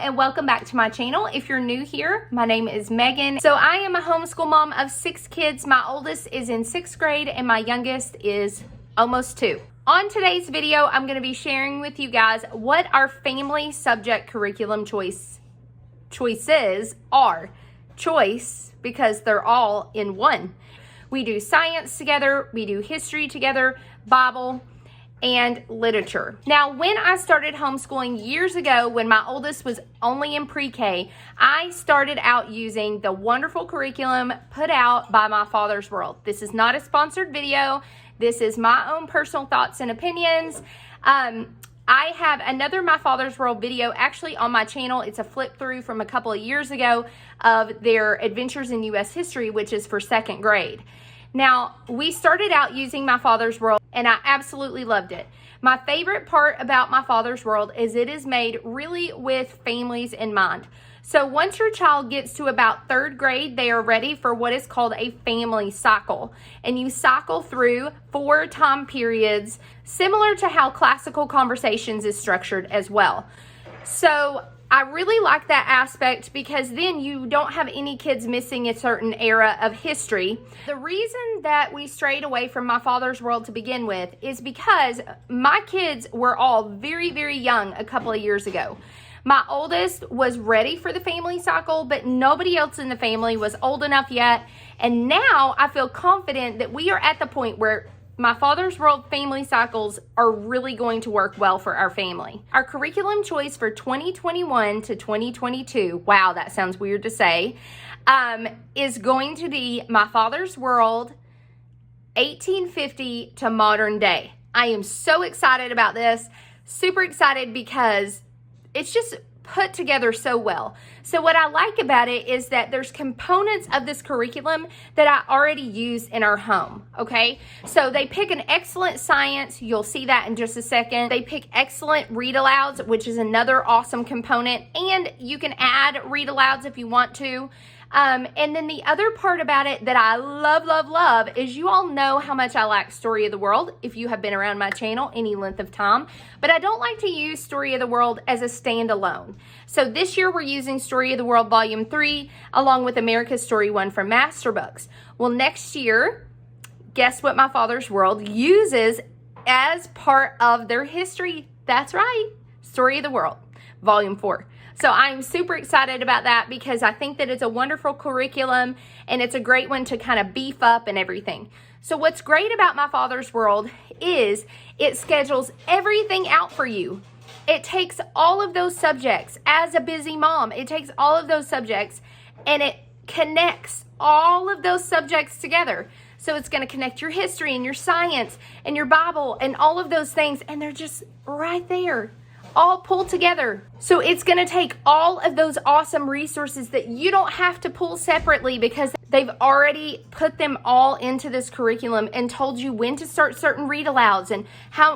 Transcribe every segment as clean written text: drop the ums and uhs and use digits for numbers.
and welcome back to my channel. If you're new here, my name is Megan. So I am a homeschool mom of 6 kids. My oldest is in 6th grade and my youngest is almost 2. On today's video, I'm going to be sharing with you guys what our family subject curriculum choices are. Choice because they're all in one. We do science together, we do history together, Bible, and literature. Now, when I started homeschooling years ago, when my oldest was only in pre-K, I started out using the wonderful curriculum put out by My Father's World. This is not a sponsored video. This is my own personal thoughts and opinions. I have another My Father's World video actually on my channel. It's a flip through from a couple of years ago of their Adventures in U.S. History, which is for 2nd grade. Now, we started out using My Father's World and I absolutely loved it. My favorite part about My Father's World is it is made really with families in mind. So once your child gets to about 3rd grade, they are ready for what is called a family cycle. And you cycle through 4 time periods, similar to how Classical Conversations is structured as well. So I really like that aspect because then you don't have any kids missing a certain era of history. The reason that we strayed away from My Father's World to begin with is because my kids were all very, very young a couple of years ago. My oldest was ready for the family cycle, but nobody else in the family was old enough yet. And now I feel confident that we are at the point where My Father's World family cycles are really going to work well for our family. Our curriculum choice for 2021 to 2022, wow, that sounds weird to say, is going to be My Father's World 1850 to modern day. I am so excited about this, super excited because it's just put together so well. So what I like about it is that there's components of this curriculum that I already use in our home, okay? So they pick an excellent science. You'll see that in just a second. They pick excellent read-alouds, which is another awesome component. And you can add read-alouds if you want to. And then the other part about it that I love is you all know how much I like Story of the World if you have been around my channel any length of time, but I don't like to use Story of the World as a standalone. So this year we're using Story of the World Volume 3 along with America's Story 1 from Master Books. Well, next year, guess what My Father's World uses as part of their history? That's right, Story of the World Volume 4. So I'm super excited about that because I think that it's a wonderful curriculum and it's a great one to kind of beef up and everything. So what's great about My Father's World is it schedules everything out for you. It takes all of those subjects as a busy mom. It takes all of those subjects and it connects all of those subjects together. So it's going to connect your history and your science and your Bible and all of those things. And they're just right there, all pulled together. So it's going to take all of those awesome resources that you don't have to pull separately because they've already put them all into this curriculum and told you when to start certain read-alouds and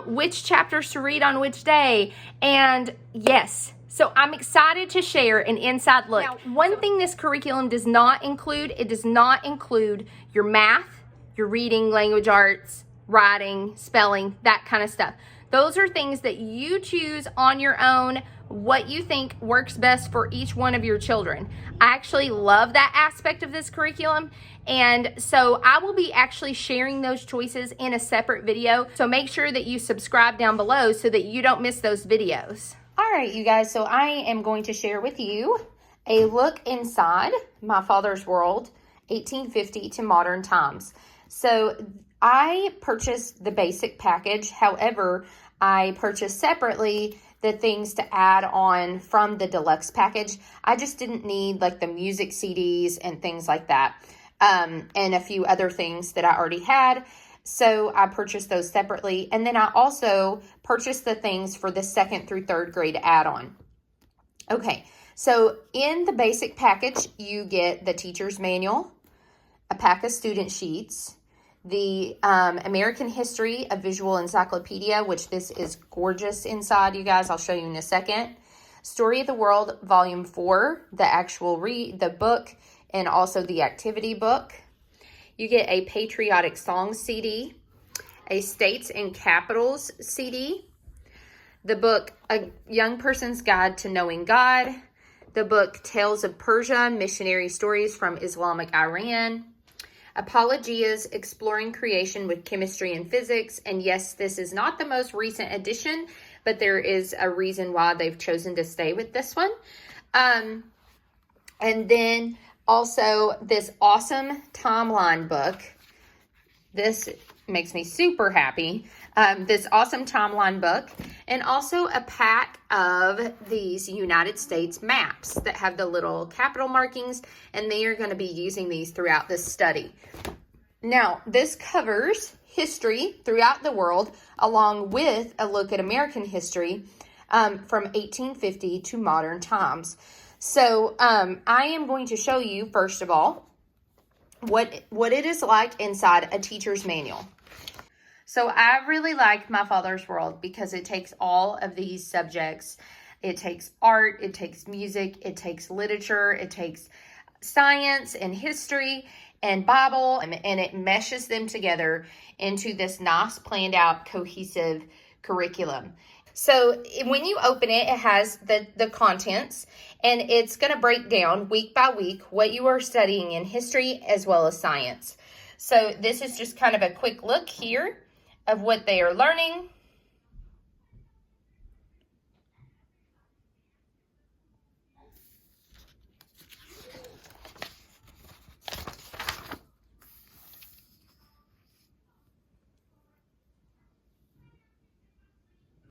which chapters to read on which day. And yes, so I'm excited to share an inside look. Now, one thing this curriculum does not include, it does not include your math, your reading, language arts, writing, spelling, that kind of stuff. Those are things that you choose on your own, what you think works best for each one of your children. I actually love that aspect of this curriculum. And so I will be actually sharing those choices in a separate video. So make sure that you subscribe down below so that you don't miss those videos. All right, you guys, so I am going to share with you a look inside My Father's World, 1850 to modern times. So I purchased the basic package. However, I purchased separately the things to add on from the deluxe package. I just didn't need like the music CDs and things like that, and a few other things that I already had. So I purchased those separately. And then I also purchased the things for the 2nd through 3rd grade add-on. Okay, so in the basic package, you get the teacher's manual, a pack of student sheets, the American History, a visual encyclopedia, which this is gorgeous inside, you guys. I'll show you in a second. Story of the World, Volume 4, the actual the book, and also the activity book. You get a Patriotic Songs CD, a States and Capitals CD, the book, A Young Person's Guide to Knowing God, the book Tales of Persia, Missionary Stories from Islamic Iran, Apologias, Exploring Creation with Chemistry and Physics. And yes, this is not the most recent edition, but there is a reason why they've chosen to stay with this one. And then also this awesome timeline book. This makes me super happy. This awesome timeline book, and also a pack of these United States maps that have the little capital markings, and they are going to be using these throughout this study. Now, this covers history throughout the world, along with a look at American history from 1850 to modern times. So I am going to show you, first of all, what it is like inside a teacher's manual. So I really like My Father's World because it takes all of these subjects. It takes art, it takes music, it takes literature, it takes science and history and Bible, and it meshes them together into this nice, planned out, cohesive curriculum. So when you open it, it has the contents, and it's going to break down week by week what you are studying in history as well as science. So this is just kind of a quick look here of what they are learning.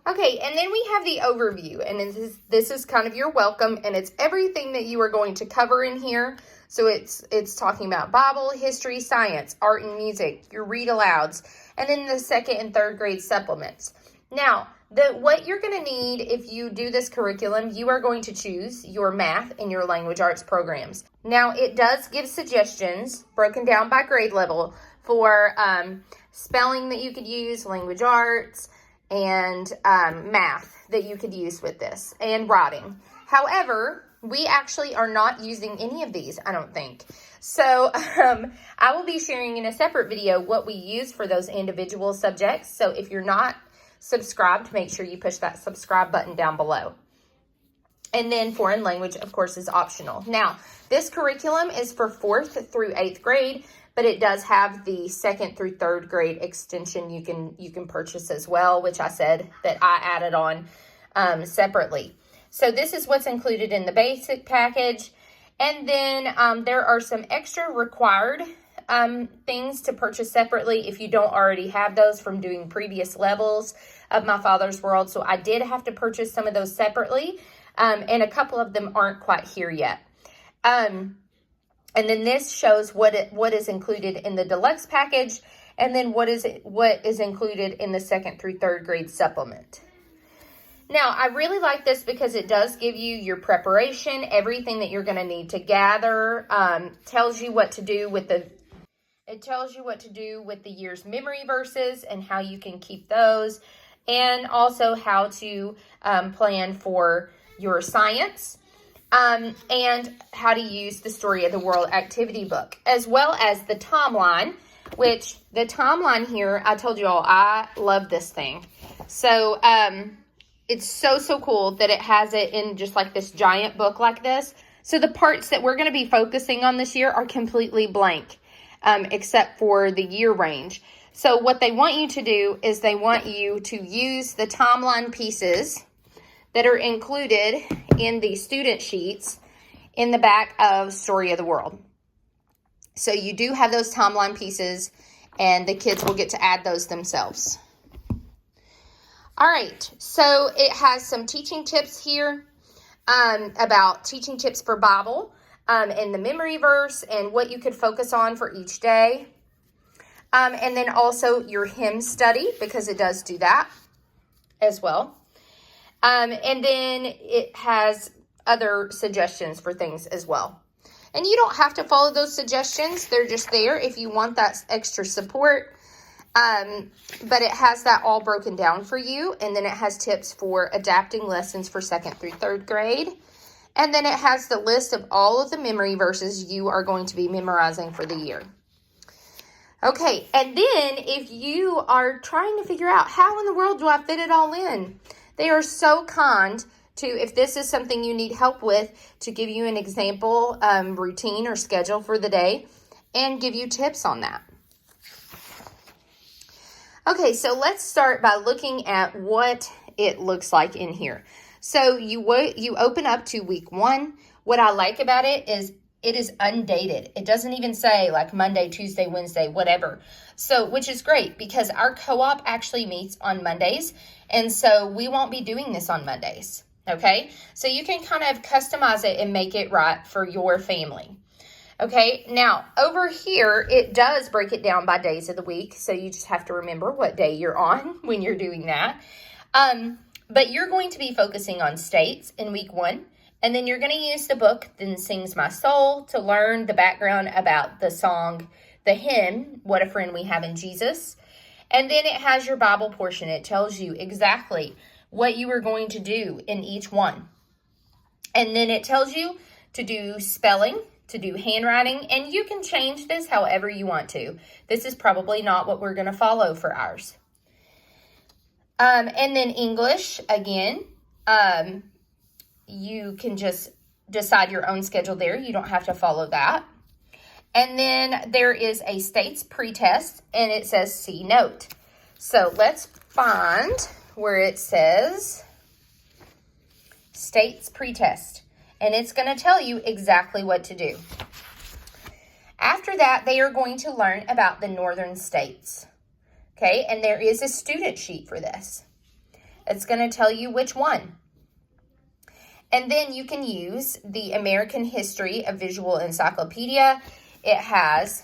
Okay, and then we have the overview, and this is kind of your welcome, and it's everything that you are going to cover in here. So it's talking about Bible, history, science, art and music, your read-alouds, and then the second and third grade supplements. Now, what you're going to need if you do this curriculum, you are going to choose your math and your language arts programs. Now, it does give suggestions broken down by grade level for spelling that you could use, language arts, and math that you could use with this, and writing. However, we actually are not using any of these, I don't think. So I will be sharing in a separate video what we use for those individual subjects. So if you're not subscribed, make sure you push that subscribe button down below. And then foreign language, of course, is optional. Now, this curriculum is for 4th through 8th grade, but it does have the 2nd through 3rd grade extension you can purchase as well, which I said that I added on separately. So this is what's included in the basic package. And then there are some extra required things to purchase separately if you don't already have those from doing previous levels of My Father's World. So I did have to purchase some of those separately, and a couple of them aren't quite here yet. And then this shows what is included in the deluxe package, and then what is included in the 2nd through 3rd grade supplement. Now, I really like this because it does give you your preparation, everything that you're going to need to gather, tells you what to do with the year's memory verses and how you can keep those, and also how to plan for your science, and how to use the Story of the World activity book, as well as the timeline, which the timeline here, I told you all, I love this thing. So, it's so cool that it has it in just like this giant book like this. So the parts that we're going to be focusing on this year are completely blank, except for the year range. So what they want you to do is they want you to use the timeline pieces that are included in the student sheets in the back of Story of the World. So you do have those timeline pieces, and the kids will get to add those themselves. All right, so it has some teaching tips here about teaching tips for Bible and the memory verse and what you could focus on for each day. And then also your hymn study, because it does do that as well. And then it has other suggestions for things as well. And you don't have to follow those suggestions. They're just there if you want that extra support. But it has that all broken down for you. And then it has tips for adapting lessons for 2nd through 3rd grade. And then it has the list of all of the memory verses you are going to be memorizing for the year. Okay, and then if you are trying to figure out how in the world do I fit it all in, they are so kind to, if this is something you need help with, to give you an example routine or schedule for the day and give you tips on that. Okay, so let's start by looking at what it looks like in here. So you open up to week 1. What I like about it is undated. It doesn't even say like Monday, Tuesday, Wednesday, whatever. So, which is great because our co-op actually meets on Mondays. And so we won't be doing this on Mondays. Okay. So you can kind of customize it and make it right for your family. Okay. Now over here, it does break it down by days of the week. So you just have to remember what day you're on when you're doing that. But you're going to be focusing on states in week 1. And then you're going to use the book, Then Sings My Soul, to learn the background about the song, the hymn, What a Friend We Have in Jesus. And then it has your Bible portion. It tells you exactly what you are going to do in each one. And then it tells you to do spelling, to do handwriting, and you can change this however you want to. This is probably not what we're going to follow for ours. And then English, again, you can just decide your own schedule there. You don't have to follow that. And then there is a states pretest, and it says C note. So let's find where it says states pretest, and it's going to tell you exactly what to do. After that, they are going to learn about the northern states. Okay, and there is a student sheet for this. It's going to tell you which one. And then you can use the American History of Visual Encyclopedia. It has,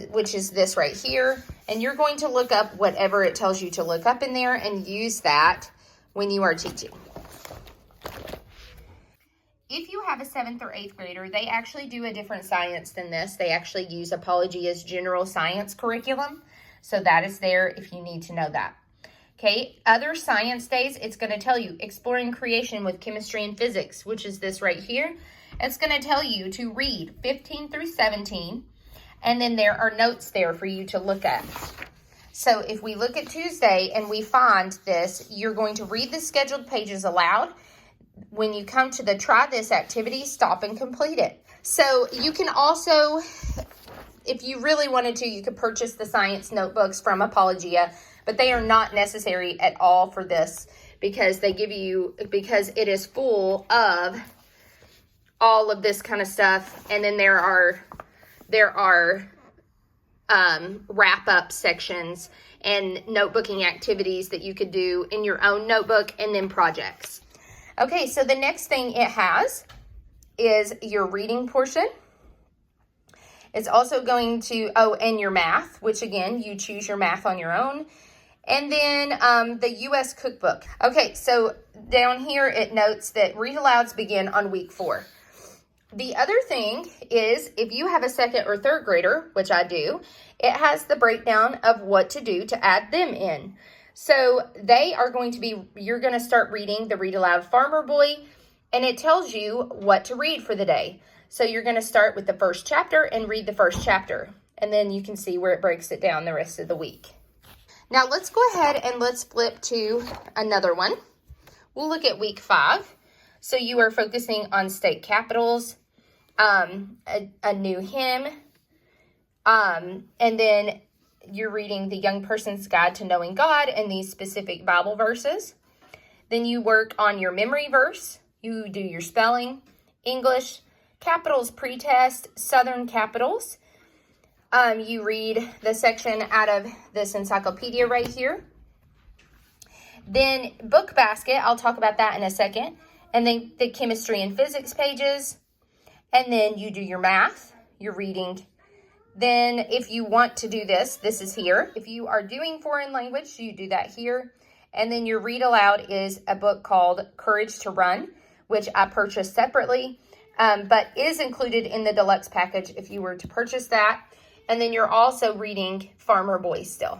which is this right here. And you're going to look up whatever it tells you to look up in there and use that when you are teaching. If you have a 7th or 8th grader, they actually do a different science than this. They actually use Apologia's general science curriculum. So that is there if you need to know that. Okay, other science days, it's going to tell you exploring creation with chemistry and physics, which is this right here. It's going to tell you to read 15 through 17, and then there are notes there for you to look at. So if we look at Tuesday and we find this, you're going to read the scheduled pages aloud. When you come to the try this activity, stop and complete it. So you can also, if you really wanted to, you could purchase the science notebooks from Apologia, but they are not necessary at all for this because because it is full of all of this kind of stuff. And then there are wrap-up sections and notebooking activities that you could do in your own notebook, and then projects. Okay, so the next thing it has is your reading portion. It's also going to, and your math, which again, you choose your math on your own. And then the U.S. cookbook. Okay, so down here it notes that Read-Alouds begin on week 4. The other thing is if you have a 2nd or 3rd grader, which I do, it has the breakdown of what to do to add them in. So you're going to start reading the Read-Aloud Farmer Boy, and it tells you what to read for the day. So you're going to start with the first chapter and read the first chapter. And then you can see where it breaks it down the rest of the week. Now let's go ahead and let's flip to another one. We'll look at week 5. So you are focusing on state capitals, a new hymn, and then you're reading the Young Person's Guide to Knowing God and these specific Bible verses. Then you work on your memory verse. You do your spelling, English, capitals pretest, Southern capitals. You read the section out of this encyclopedia right here. Then book basket, I'll talk about that in a second. And then the chemistry and physics pages. And then you do your math, your reading. Then if you want to do this is here. If you are doing foreign language, you do that here. And then your read aloud is a book called Courage to Run, which I purchased separately, but is included in the deluxe package if you were to purchase that. And then you're also reading Farmer Boy still.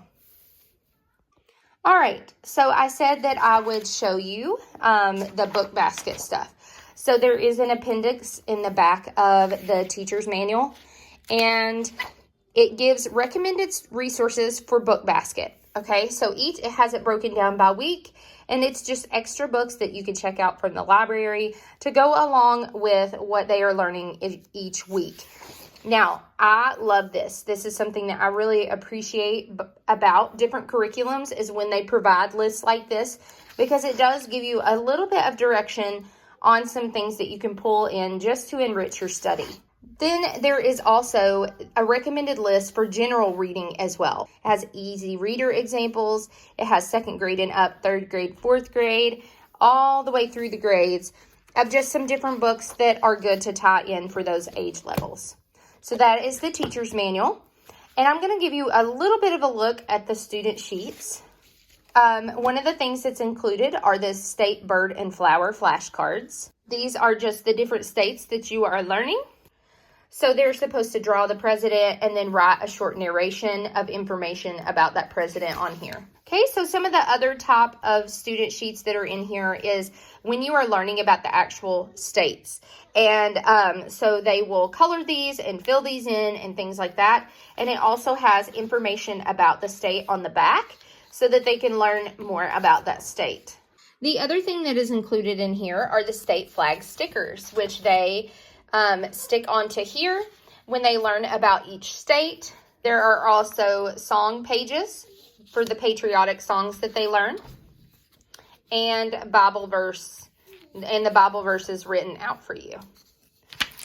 All right, so I said that I would show you the book basket stuff. So there is an appendix in the back of the teacher's manual, and it gives recommended resources for book basket. Okay, so it has it broken down by week, and it's just extra books that you can check out from the library to go along with what they are learning each week. Now, I love this. This is something that I really appreciate about different curriculums is when they provide lists like this, because it does give you a little bit of direction on some things that you can pull in just to enrich your study. Then there is also a recommended list for general reading as well. It has easy reader examples. It has 2nd grade and up, 3rd grade, 4th grade, all the way through the grades of just some different books that are good to tie in for those age levels. So that is the teacher's manual. And I'm going to give you a little bit of a look at the student sheets. One of the things that's included are the state bird and flower flashcards. These are just the different states that you are learning. So they're supposed to draw the president and then write a short narration of information about that president on here. Okay, so some of the other type of student sheets that are in here is when you are learning about the actual states. And so they will color these and fill these in and things like that. And it also has information about the state on the back so that they can learn more about that state. The other thing that is included in here are the state flag stickers, which they stick onto here when they learn about each state. There are also song pages for the patriotic songs that they learn, and Bible verse, and the Bible verse is written out for you.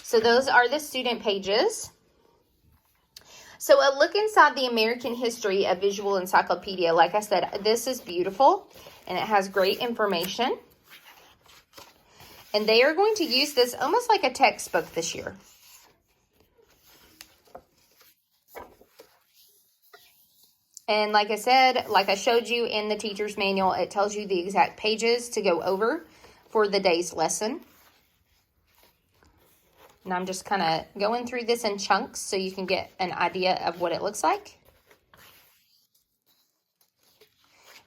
So those are the student pages. So a look inside the American history of Visual Encyclopedia. Like I said, this is beautiful and it has great information. And they are going to use this almost like a textbook this year. And like I said, like I showed you in the teacher's manual, it tells you the exact pages to go over for the day's lesson. And I'm just kind of going through this in chunks so you can get an idea of what it looks like.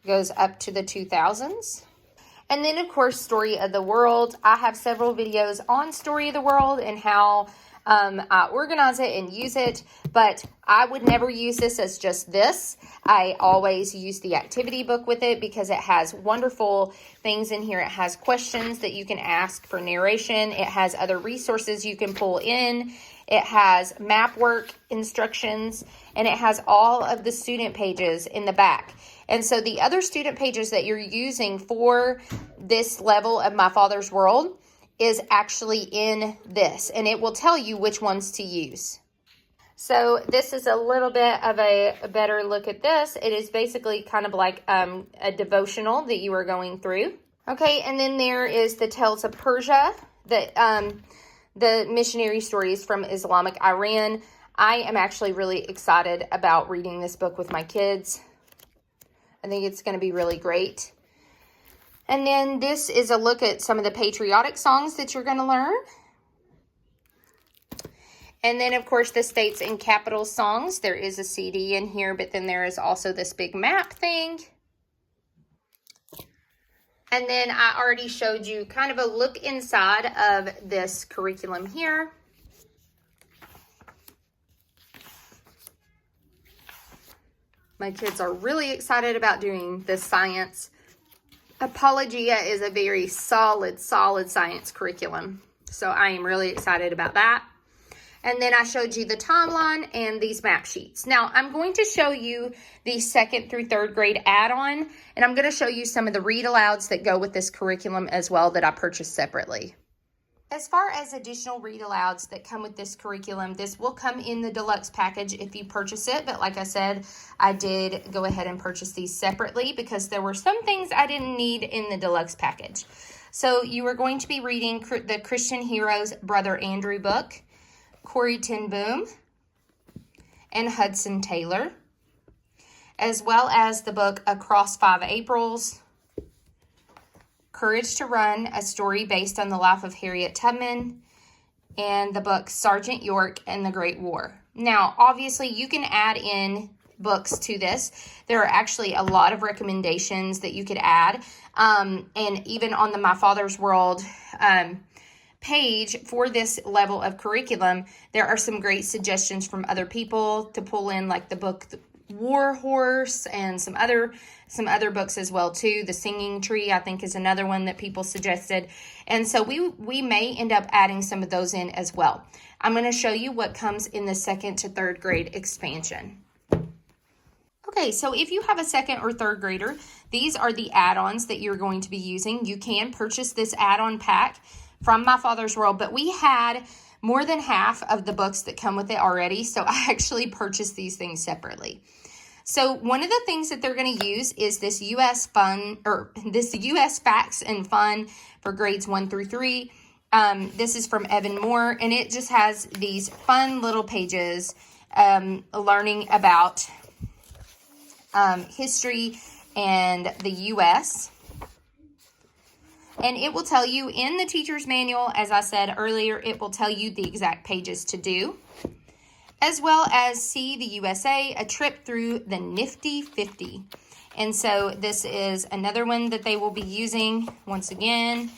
It goes up to the 2000s. And then, of course, Story of the World. I have several videos on Story of the World and how I organize it and use it, but I would never use this as just this. I always use the activity book with it because it has wonderful things in here. It has questions that you can ask for narration. It has other resources you can pull in. It has map work instructions, and it has all of the student pages in the back. And so the other student pages that you're using for this level of My Father's World is actually in this, and it will tell you which ones to use. So this is a little bit of a better look at this. It is basically kind of like a devotional that you are going through. Okay, and then there is the Tales of Persia, the missionary stories from Islamic Iran. I am actually really excited about reading this book with my kids. I think it's going to be really great. And then this is a look at some of the patriotic songs that you're going to learn. And then, of course, the states and capital songs. There is a CD in here, but then there is also this big map thing. And then I already showed you kind of a look inside of this curriculum here. My kids are really excited about doing this science. Apologia is a very solid science curriculum. So I am really excited about that. And then I showed you the timeline and these map sheets. Now I'm going to show you the 2nd through 3rd grade add-on. And I'm going to show you some of the read-alouds that go with this curriculum as well that I purchased separately. As far as additional read-alouds that come with this curriculum, this will come in the deluxe package if you purchase it. But like I said, I did go ahead and purchase these separately because there were some things I didn't need in the deluxe package. So you are going to be reading the Christian Heroes Brother Andrew book, Corrie ten Boom, and Hudson Taylor, as well as the book Across 5 Aprils, Courage to Run, a story based on the life of Harriet Tubman, and the book Sergeant York and the Great War. Now, obviously, you can add in books to this. There are actually a lot of recommendations that you could add, and even on the My Father's World page for this level of curriculum, there are some great suggestions from other people to pull in, like the book War Horse and some other books as well too. The Singing Tree, I think, is another one that people suggested. And so we may end up adding some of those in as well. I'm going to show you what comes in the 2nd to 3rd grade expansion. Okay, so if you have a 2nd or 3rd grader, these are the add-ons that you're going to be using. You can purchase this add-on pack from My Father's World, but we had more than half of the books that come with it already, so I actually purchased these things separately. So one of the things that they're going to use is this US Facts and Fun for grades 1 through 3. This is from Evan Moore, and it just has these fun little pages learning about history and the U.S. And it will tell you in the teacher's manual, as I said earlier, it will tell you the exact pages to do, as well as See the USA, a trip through the Nifty 50. And so this is another one that they will be using. Once again,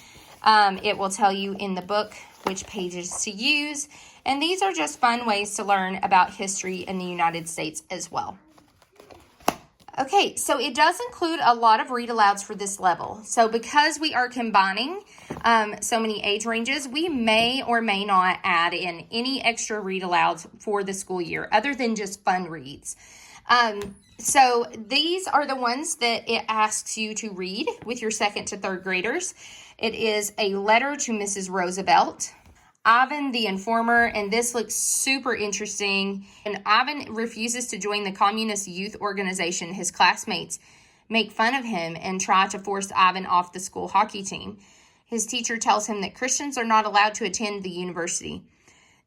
it will tell you in the book which pages to use. And these are just fun ways to learn about history in the United States as well. Okay, so it does include a lot of read-alouds for this level. So because we are combining so many age ranges, we may or may not add in any extra read-alouds for the school year other than just fun reads. So these are the ones that it asks you to read with your 2nd to 3rd graders. It is A Letter to Mrs. Roosevelt, Ivan the Informer, and this looks super interesting. And Ivan refuses to join the communist youth organization. His classmates make fun of him and try to force Ivan off the school hockey team. His teacher tells him that Christians are not allowed to attend the university.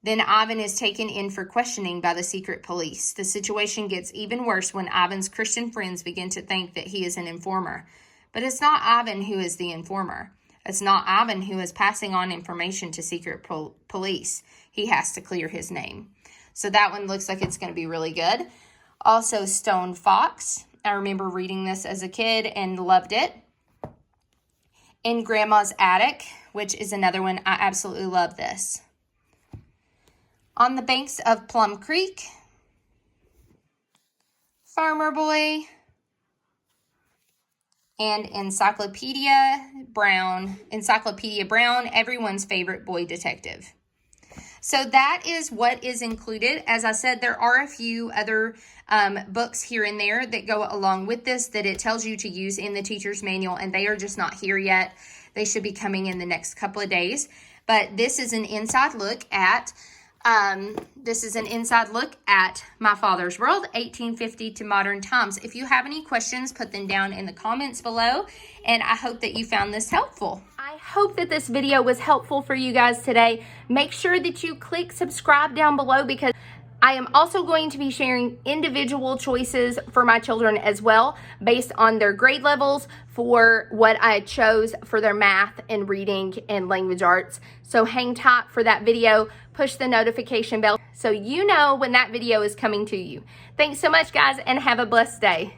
Then Ivan is taken in for questioning by the secret police. The situation gets even worse when Ivan's Christian friends begin to think that he is an informer. But it's not Ivan who is the informer. It's not Ivan who is passing on information to secret police. He has to clear his name. So that one looks like it's going to be really good. Also, Stone Fox. I remember reading this as a kid and loved it. In Grandma's Attic, which is another one. I absolutely love this. On the Banks of Plum Creek. Farmer Boy. And Encyclopedia Brown, everyone's favorite boy detective. So that is what is included. As I said, there are a few other books here and there that go along with this that it tells you to use in the teacher's manual, and they are just not here yet. They should be coming in the next couple of days. But this is an inside look at My Father's World, 1850 to modern times. If you have any questions, put them down in the comments below, and I hope that you found this helpful. I hope that this video was helpful for you guys today. Make sure that you click subscribe down below, because I am also going to be sharing individual choices for my children as well, based on their grade levels for what I chose for their math and reading and language arts. So hang tight for that video. Push the notification bell so you know when that video is coming to you. Thanks so much, guys, and have a blessed day.